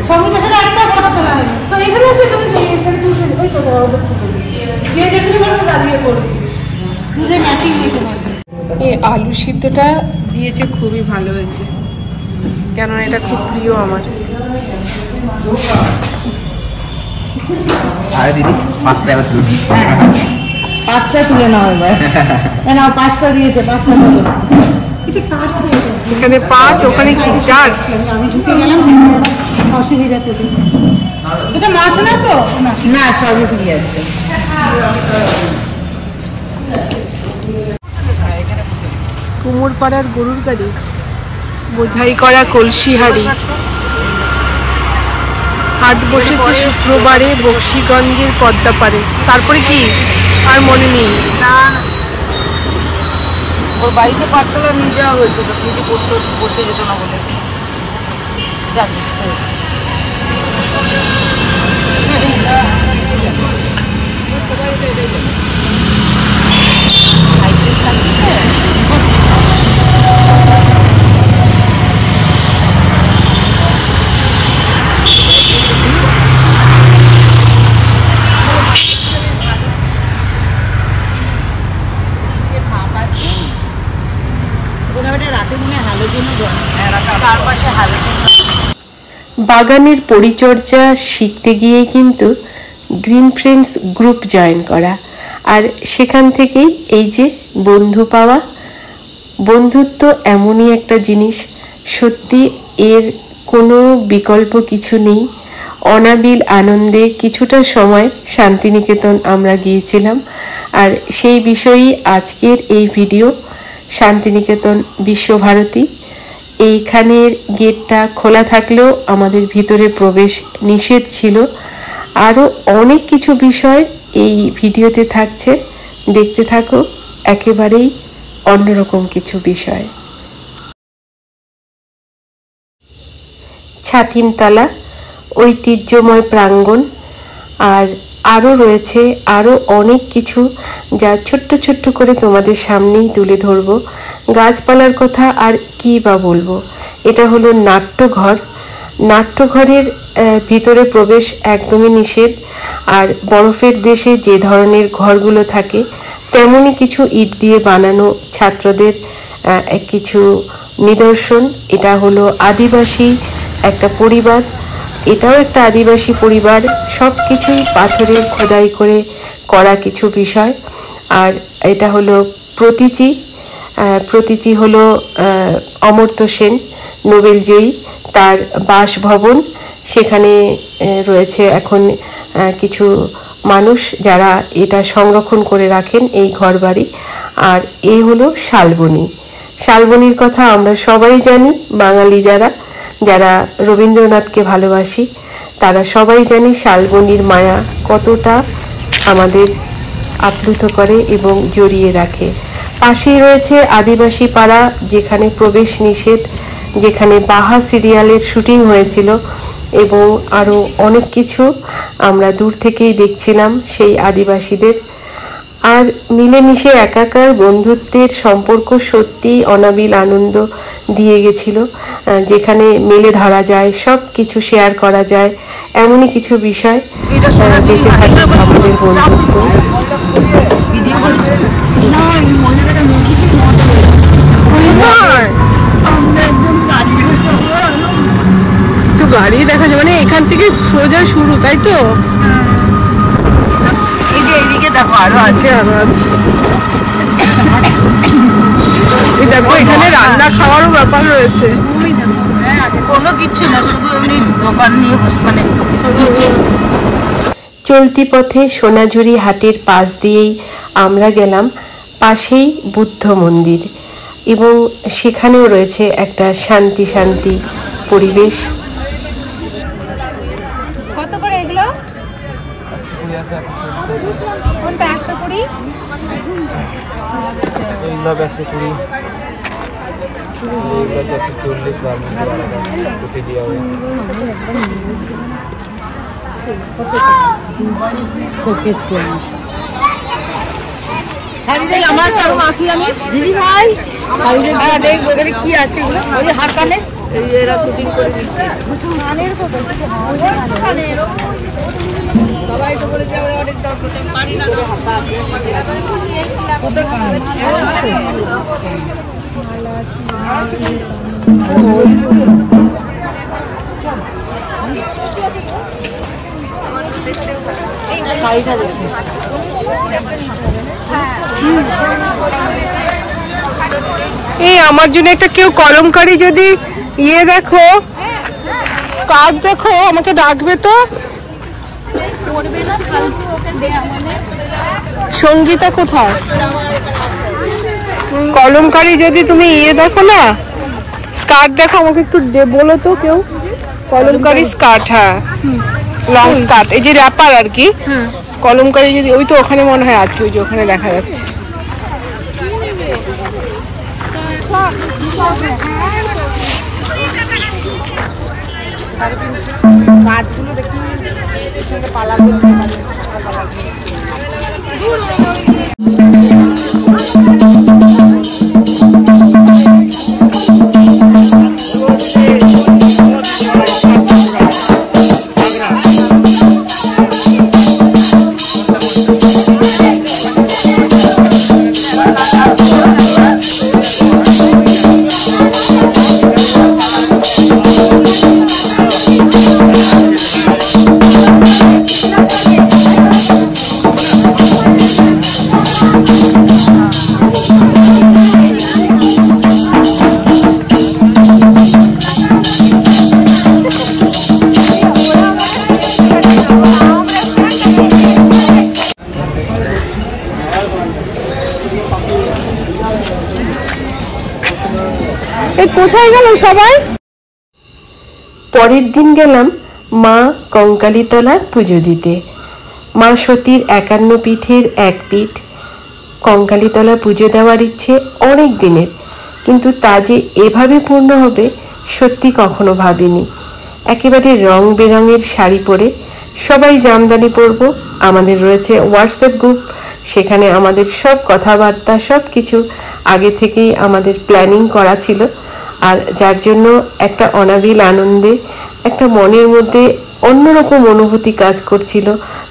সঙ্গীতের সাথে একটা ফটো তোলা হয় তো এখানে আসে তুমি সেলফি উঠে ওই তো ওদের তুলে যে যেখানে পারবে দাঁড়িয়ে করবে দুধে ম্যাচিং নিতে পারবে। এই আলু সিদ্ধটা দিয়েছে খুবই ভালো হয়েছে, কেননা এটা খুব প্রিয় আমার। আরে দিদি পাঁচটা এবার তুলে দিই। পাঁচটা তুলে নাও এবার। না পাঁচটা দিয়েছে, পাঁচটা তুলো। এখানে 5 ওখানে কি 4? আমি ঢুকে গেলাম অসুবিধা তো। এটা মাছ না তো? না সবই ঠিক আছে। কুমোরপাড়ার গরুর গাড়ি, বোঝাই করা কলসি হাড়ি। হাট বসেছে শুক্রবারে বক্সিগঞ্জের পদ্মাপাড়ে। তারপরে কি আর মনে নেই। ওর বাড়িতে পাঠশালা নিয়ে যাওয়া হয়েছে, তো কিছু পড়তে যেত না বলে যাচ্ছে। বাগানের পরিচর্যা শিখতে গিয়ে কিন্তু গ্রিন ফ্রেন্ডস গ্রুপ জয়েন করা, আর সেখান থেকেই এই যে বন্ধু পাওয়া। বন্ধুত্ব এমনই একটা জিনিস, সত্যি এর কোনো বিকল্প কিছু নেই। অনাবিল আনন্দে কিছুটা সময় শান্তিনিকেতন আমরা গিয়েছিলাম, আর সেই বিষয়েই আজকের এই ভিডিও। শান্তিনিকেতন বিশ্বভারতী, এইখানের গেটটা খোলা থাকলেও আমাদের ভিতরে প্রবেশ নিষেধ ছিল। আরও অনেক কিছু বিষয় এই ভিডিওতে থাকছে, দেখতে থাকো। একেবারেই অন্যরকম কিছু বিষয়। ছাতিমতলা ঐতিহ্যময় প্রাঙ্গণ, আর আরও রয়েছে আরও অনেক কিছু, যা ছোট্ট ছোট্ট করে তোমাদের সামনেই তুলে ধরবো। গাছপালার কথা আর কী বা বলবো। এটা হলো নাট্যঘর। নাট্যঘরের ভিতরে প্রবেশ একদমই নিষেধ, আর বরফের দেশে যে ধরনের ঘরগুলো থাকে তেমনই কিছু ইট দিয়ে বানানো ছাত্রদের কিছু নিদর্শন। এটা হলো আদিবাসী একটা পরিবার, এটাও একটা আদিবাসী পরিবার। সব কিছুই পাথরের খোদাই করে করা কিছু বিষয়। আর এটা হলো প্রতীচী। প্রতীচী হলো অমর্ত্য সেন, নোবেলজয়ী, তার বাসভবন। সেখানে রয়েছে এখন কিছু মানুষ যারা এটা সংরক্ষণ করে রাখেন এই ঘরবাড়ি। আর এই হলো শালবনী। শালবনীর কথা আমরা সবাই জানি, বাঙালি যারা যারা রবীন্দ্রনাথকে ভালোবাসি তারা সবাই জানি শালবনীর মায়া কতটা আমাদের আপ্লুত করে এবং জড়িয়ে রাখে। পাশেই রয়েছে আদিবাসী পাড়া, যেখানে প্রবেশ নিষেধ, যেখানে বাহা সিরিয়ালের শুটিং হয়েছিল, এবং আরও অনেক কিছু আমরা দূর থেকেই দেখছিলাম সেই আদিবাসীদের। আর মিলেমিশে একাকার বন্ধুত্বের সম্পর্ক সত্যিই অনাবিল আনন্দ দিয়ে গেছিল, যেখানে মেলে ধরা যায়, সব কিছু শেয়ার করা যায়, এমনই কিছু বিষয় বেঁচে থাকে আমাদের বন্ধুত্ব। তো গাড়ি দেখা যায়, মানে এখান থেকে সোজা শুরু, তাই তো? এই যে এইদিকে দেখো আরো আছে, আরো আছে। এই দেখো এখানে রান্না খাওয়ারও ব্যাপার রয়েছে। কোনো কিছু না, শুধু এমনি দোকান নিয়ে মানে চলতি পথে সোনাঝুরি হাটের পাশ দিয়েই আমরা গেলাম পাশেই বুদ্ধ মন্দির, এবং সেখানেও রয়েছে একটা শান্তি শান্তি পরিবেশ। কত করে এগুলো? কোনটা 120? এইগুলো 120, এইগুলো 140 বাড়ি দিয়ে হবে। আমার কারণ আছি আমি দিদি ভাই দেখবো এখানে কি আছে ওই হাত কানে এরা শুটিং করে দিচ্ছে সবাই তো বলেছে আমরা অনেক পারি না এই আমার জন্য একটা কেউ কলমকারি যদি দেখো কার্ড দেখো আমাকে ডাকবে তো। সঙ্গীতা কোথায়? কলমকারি যদি তুমি দেখো না, স্কার্ট দেখো আমাকে একটু বলো তো কেউ। কলমকারি স্কার্ট, হ্যাঁ লং স্কার্ট, এই যে র্যাপার আর কি। কলমকারি যদি ওই তো ওখানে মনে হয় আছে, ওই যে ওখানে দেখা যাচ্ছে। কাজগুলো দেখি পালা করতে পারে। কোথায় গেল সবাই? পরের দিন গেলাম মা কঙ্কালীতলা পুজো দিতে। মা সতীর 51 পীঠের এক পীঠ কঙ্কালীতলা পুজো দেওয়ার ইচ্ছে অনেক দিনের, কিন্তু তা যে এভাবে পূর্ণ হবে সত্যি কখনো ভাবিনি। একেবারে রং বেরঙের শাড়ি পরে সবাই জামদানি পরব। আমাদের রয়েছে হোয়াটসঅ্যাপ গ্রুপ, সেখানে আমাদের সব কথাবার্তা সব কিছু আগে থেকেই আমাদের প্ল্যানিং করা ছিল। আর যার জন্য একটা অনাবিল আনন্দে একটা মনের মধ্যে অন্যরকম অনুভূতি কাজ করছিল,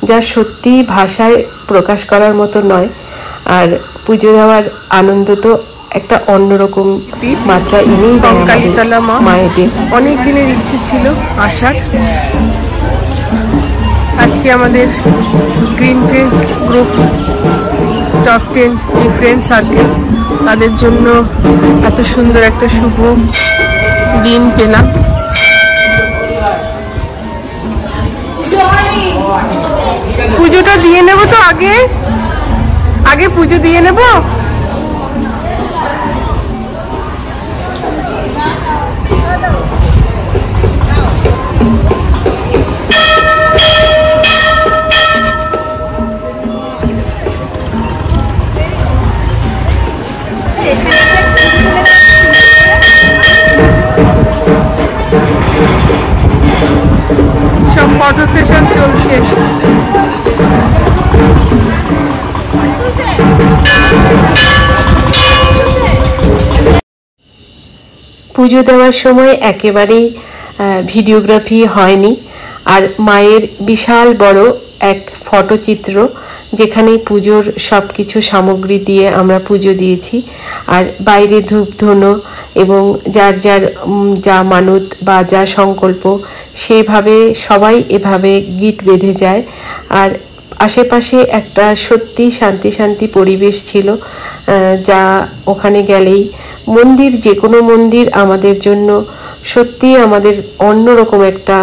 যা সত্যিই ভাষায় প্রকাশ করার মতো নয়। আর পুজো দেওয়ার আনন্দ তো একটা অন্যরকম মাত্রা এনেই কঙ্কালীতলা মায়েদের। অনেক দিনের ইচ্ছে ছিল আসার। আজকে আমাদের গ্রিন ফ্রেন্ডস গ্রুপ টপ 10 এই ফ্রেন্ড সার্কেল, তাদের জন্য এত সুন্দর একটা শুভ দিন পেলাম। পুজোটা দিয়ে নেব তো, আগে পুজো দিয়ে নেব। সব ফটো সেশন চলছে। পুজো দেওয়ার সময় একেবারেই ভিডিওগ্রাফি হয়নি। আর মায়ের বিশাল বড় এক ফটোচিত্র, যেখানে পুজোর সব কিছু সামগ্রী দিয়ে আমরা পুজো দিয়েছি। আর বাইরে ধূপ ধুনো এবং যার যার যা মানত বা যা সংকল্প, সেইভাবে সবাই এভাবে গিট বেঁধে যায়। আর আশেপাশে একটা সত্যি শান্তি শান্তি পরিবেশ ছিল, যা ওখানে গেলেই মন্দির, যে কোনো মন্দির আমাদের জন্য সত্যি আমাদের অন্যরকম একটা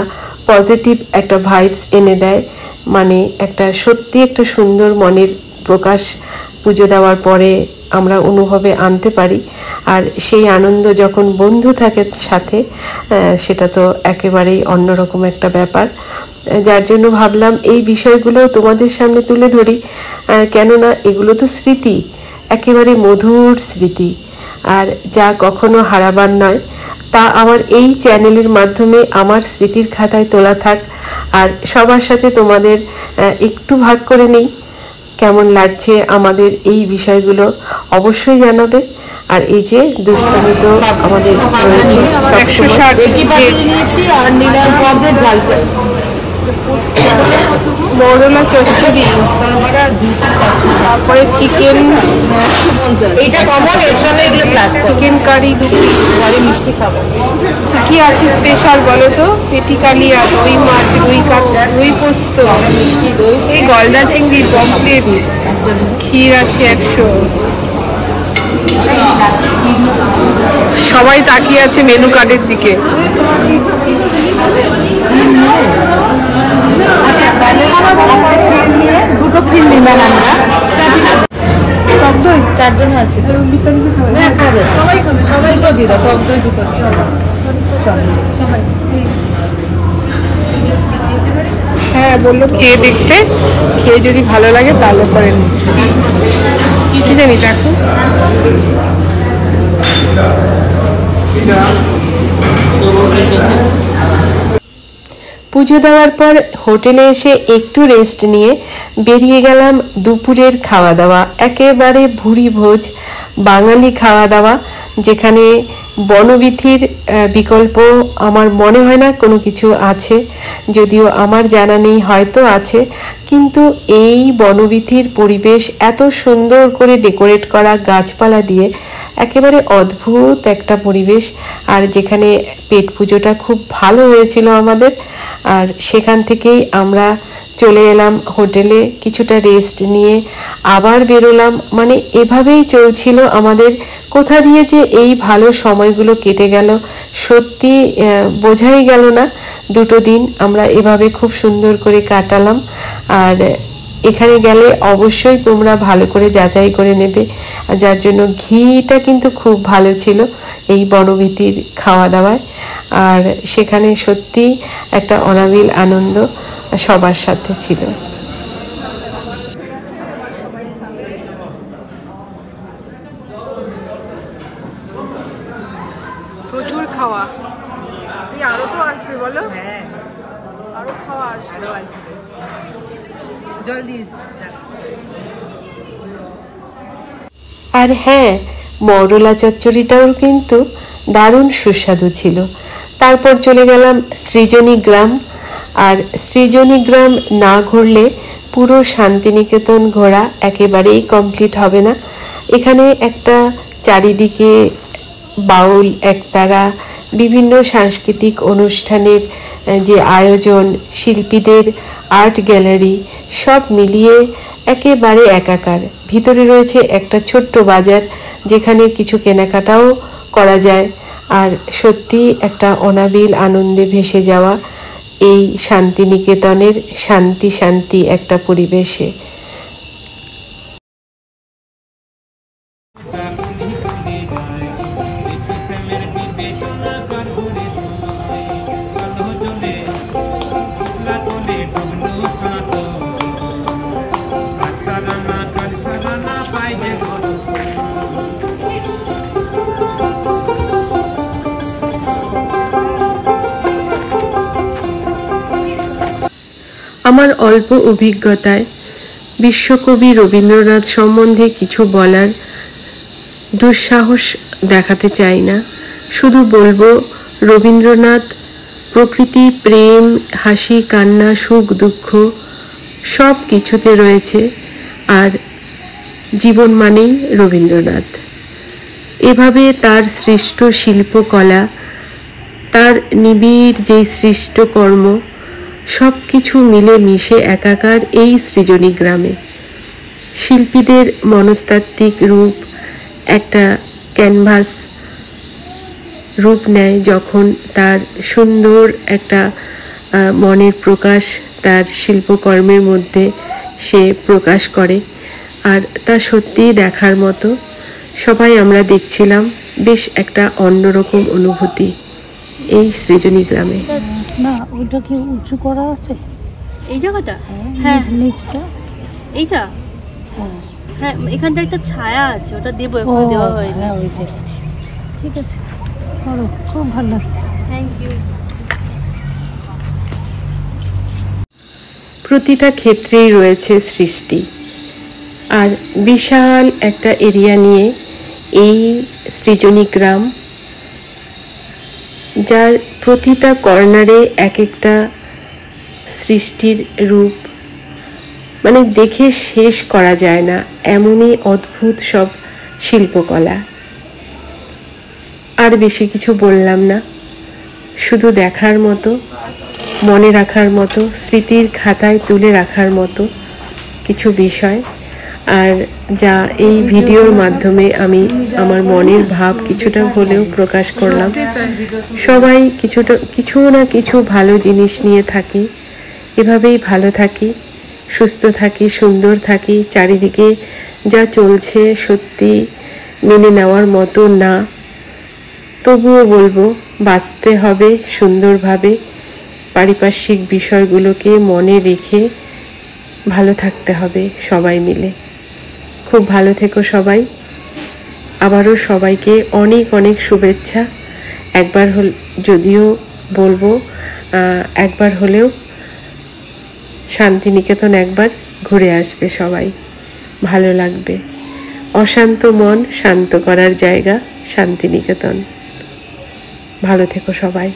পজিটিভ একটা ভাইবস এনে দেয়। মানে একটা সত্যি একটা সুন্দর মনের প্রকাশ পুজো দেওয়ার পরে আমরা অনুভবে আনতে পারি। আর সেই আনন্দ যখন বন্ধু থাকে সাথে, সেটা তো একেবারেই অন্যরকম একটা ব্যাপার। যার জন্য ভাবলাম এই বিষয়গুলো তোমাদের সামনে তুলে ধরি, কেননা এগুলো তো স্মৃতি, একেবারে মধুর স্মৃতি, আর যা কখনো হারাবার নয়। তা আমার এই চ্যানেলের মাধ্যমে আমার স্মৃতির খাতায় তোলা থাক, আর সবার সাথে তোমাদের একটু ভাগ করে নেই। কেমন লাগছে আমাদের এই বিষয়গুলো অবশ্যই জানাবে। আর এই যে দুষ্টুমি তো আমাদের রয়েছে, 160 নিয়েছি আর নিলাম পমফ্রেট ঝাল ফ্রাই, মরলা চচ্চড়ি, তারপরে চিকেন, এইটা কমন, এর সঙ্গে এগুলো প্লাস চিকেন কারি 2 পিস। ঘরে মিষ্টি খাবো। কি আছে স্পেশাল বলো তো? পেটি কালিয়া, দই মাছ, রুই পোস্ত, মিষ্টি দই, এই গলদা চিংড়ি, পমফ্রেট, ক্ষীর আছে 100। সবাই তাকিয়ে আছে মেনু কার্ডের দিকে। দুটো ক্ষীর নিলাম আমরা। টক দই 4 জন আছে, হ্যাঁ খাবে, সবাই খাবে, সবাই দুটো দিয়ে দাও, টক দই 2টো দিয়ে দাও। হ্যাঁ বললো খেয়ে দেখতে, খেয়ে যদি ভালো লাগে তাহলে করেন। কি জানি দেখো। পুজো দেওয়ার পর হোটেলে এসে একটু রেস্ট নিয়ে বেরিয়ে গেলাম দুপুরের খাওয়া দাওয়া। একেবারে ভুরি ভোজ বাঙালি খাওয়া দাওয়া, যেখানে বনবিথির বিকল্প আমার মনে হয় না কোনো কিছু আছে, যদিও আমার জানা নেই, হয়তো আছে। কিন্তু এই বনবিথির পরিবেশ এত সুন্দর করে ডেকোরেট করা গাছপালা দিয়ে, একেবারে অদ্ভুত একটা পরিবেশ। আর যেখানে পেট পুজোটা খুব ভালো হয়েছিল আমাদের, আর সেখান থেকেই আমরা চলে এলাম হোটেলে, কিছুটা রেস্ট নিয়ে আবার বেরোলাম। মানে এভাবেই চলছিল আমাদের। কোথা দিয়ে যে এই ভালো সময়গুলো কেটে গেল সত্যি বোঝাই গেল না। 2 দিন আমরা এভাবে খুব সুন্দর করে কাটালাম। আর এখানে গেলে অবশ্যই তোমরা ভালো করে যাচাই করে নেবে, যার জন্য ঘিটা কিন্তু খুব ভালো ছিল এই বনবিথির খাওয়া দাওয়ায়। আর সেখানে সত্যি একটা অনাবিল আনন্দ সবার সাথে ছিল। প্রচুর খাওয়া, আরো তো আসবে বলো? হ্যাঁ আরো খাওয়া আসবে, আরো আসবে, জলদি। আর হ্যাঁ, মরলা চচ্চড়িটাও কিন্তু দারুণ সুস্বাদু ছিল। তারপর চলে গেলাম সৃজনী গ্রাম। আর সৃজনী গ্রাম না ঘুরলে পুরো শান্তিনিকেতন ঘোরা একেবারেই কমপ্লিট হবে না। এখানে একটা চারিদিকে বাউল একতারা, বিভিন্ন সাংস্কৃতিক অনুষ্ঠানের যে আয়োজন, শিল্পীদের আর্ট গ্যালারি, সব মিলিয়ে একেবারে একাকার। ভিতরে রয়েছে একটা ছোট্ট বাজার, যেখানে কিছু কেনাকাটাও করা যায়। আর সত্যি একটা অনাবিল আনন্দে ভেসে যাওয়া এই শান্তিনিকেতনের শান্তি একটা পরিবেশে। আমার অল্প অভিজ্ঞতায় বিশ্বকবি রবীন্দ্রনাথ সম্বন্ধে কিছু বলার দুঃসাহস দেখাতে চাই না। শুধু বলবো, রবীন্দ্রনাথ প্রকৃতি, প্রেম, হাসি, কান্না, সুখ, দুঃখ সব কিছুতে রয়েছে। আর জীবন মানেই রবীন্দ্রনাথ। এভাবে তার সৃষ্ট শিল্পকলা, তার নিবিড় যেই সৃষ্ট কর্ম, সব কিছু মিলে মিশে একাকার এই সৃজনী গ্রামে। শিল্পীদের মনস্তাত্ত্বিক রূপ একটা ক্যানভাস রূপ নেয় যখন তার সুন্দর একটা মনের প্রকাশ তার শিল্পকর্মের মধ্যে সে প্রকাশ করে। আর তা সত্যিই দেখার মতো। সবাই আমরা দেখছিলাম, বেশ একটা অন্যরকম অনুভূতি এই সৃজনী গ্রামে। না, ওইটা কি উঁচু করা আছে এই জায়গাটা? হ্যাঁ, নিচটা এইটা হ্যাঁ হ্যাঁ, এখানটা একটা ছায়া আছে, ওটা দেবো, ও এখন দেওয়া হয়নি। হ্যাঁ ওইটা ঠিক আছে, করো, খুব ভালো লাগছে। Thank you. প্রতিটা ক্ষেত্রেই রয়েছে সৃষ্টি। আর বিশাল একটা এরিয়া নিয়ে এই সৃজনী গ্রাম, যার প্রতিটা কর্নারে এক একটা সৃষ্টির রূপ, মানে দেখে শেষ করা যায় না, এমনই অদ্ভুত সব শিল্পকলা। আর বেশি কিছু বললাম না, শুধু দেখার মতো, মনে রাখার মতো, স্মৃতির খাতায় তুলে রাখার মতো কিছু বিষয়, আর যা এই ভিডিওর মাধ্যমে আমি আমার মনের ভাব কিছুটা হলেও প্রকাশ করলাম। সবাই কিছু না কিছু ভালো জিনিস নিয়ে থাকি, এভাবেই ভালো থাকি, সুস্থ থাকি, সুন্দর থাকি। চারিদিকে যা চলছে সত্যি মেনে নেওয়ার মতো না, তবুও বলবো বাঁচতে হবে সুন্দরভাবে, পারিপার্শ্বিক বিষয়গুলোকে মনে রেখে ভালো থাকতে হবে সবাই মিলে। খুব ভালো থেকো সবাই। আবারও সবাইকে অনেক অনেক শুভেচ্ছা। একবার যদিও বলবো একবার হলেও শান্তিনিকেতন একবার ঘুরে আসবে সবাই, ভালো লাগবে। অশান্ত মন শান্ত করার জায়গা শান্তিনিকেতন। ভালো থেকো সবাই।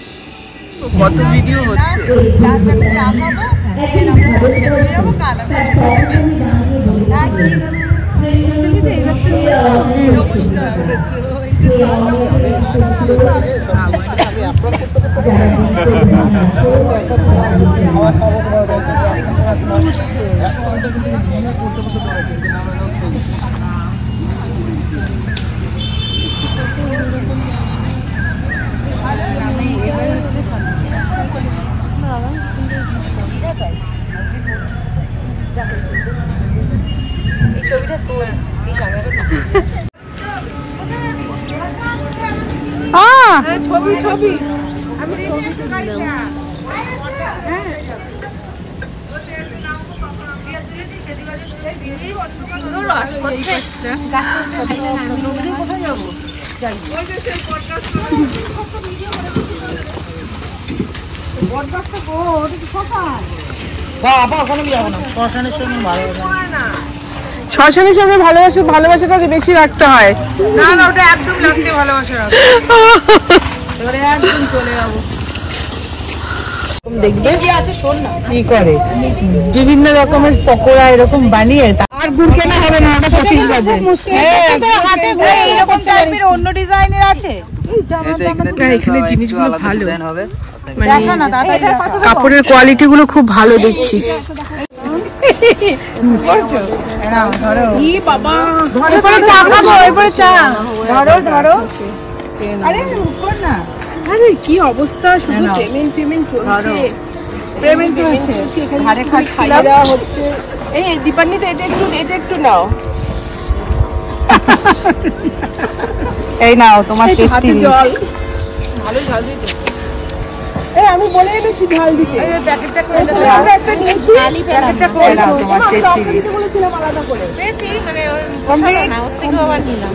কত ভিডিও হচ্ছে। লাস্ট আমি চা খাবো, দেন আমরা চলে যাবো কাল। এই ছবিটা তোর এই ছবি ছবি আমি কোথায় যাবো? শ্মশানের সঙ্গে ভালোবাসাটাকে বেশি রাখতে হয়। না না, ওটা একদম লাস্টে ভালোবাসা রাখো। একদম চলে যাবো। দেখবে কি আছে শোন না, কি করে বিভিন্ন রকমের পকোড়া এরকম বানিয়ে, আর গুড় কেনা হবে না, ওটা 25 বাজে। হাটে ঘুরে এইরকম টাইপের অন্য ডিজাইনের আছে। এখানে জিনিসগুলো ভালো হবে, দেখা না দাদা, কাপড়ের কোয়ালিটি গুলো খুব ভালো দেখছি। আরে কি অবস্থা, শুধু পেমেন্ট চলছে, ঘাড়ে খাওয়া হচ্ছে। এই দীপান্বিতা এটা একটু নাও। এই নাও তোমার জল, ভালো ঝাল দিয়েছে। এই আমি বলে এনেছি ঝাল দিতে। এই প্যাকেটটা করে দাও, আমরা একটা নিয়েছি, প্যাকেটটা করে দাও তোমার 33 বলেছিলাম আলাদা করে। পেয়েছি মানে কমপ্লিট না, ওর থেকে আবার নিলাম।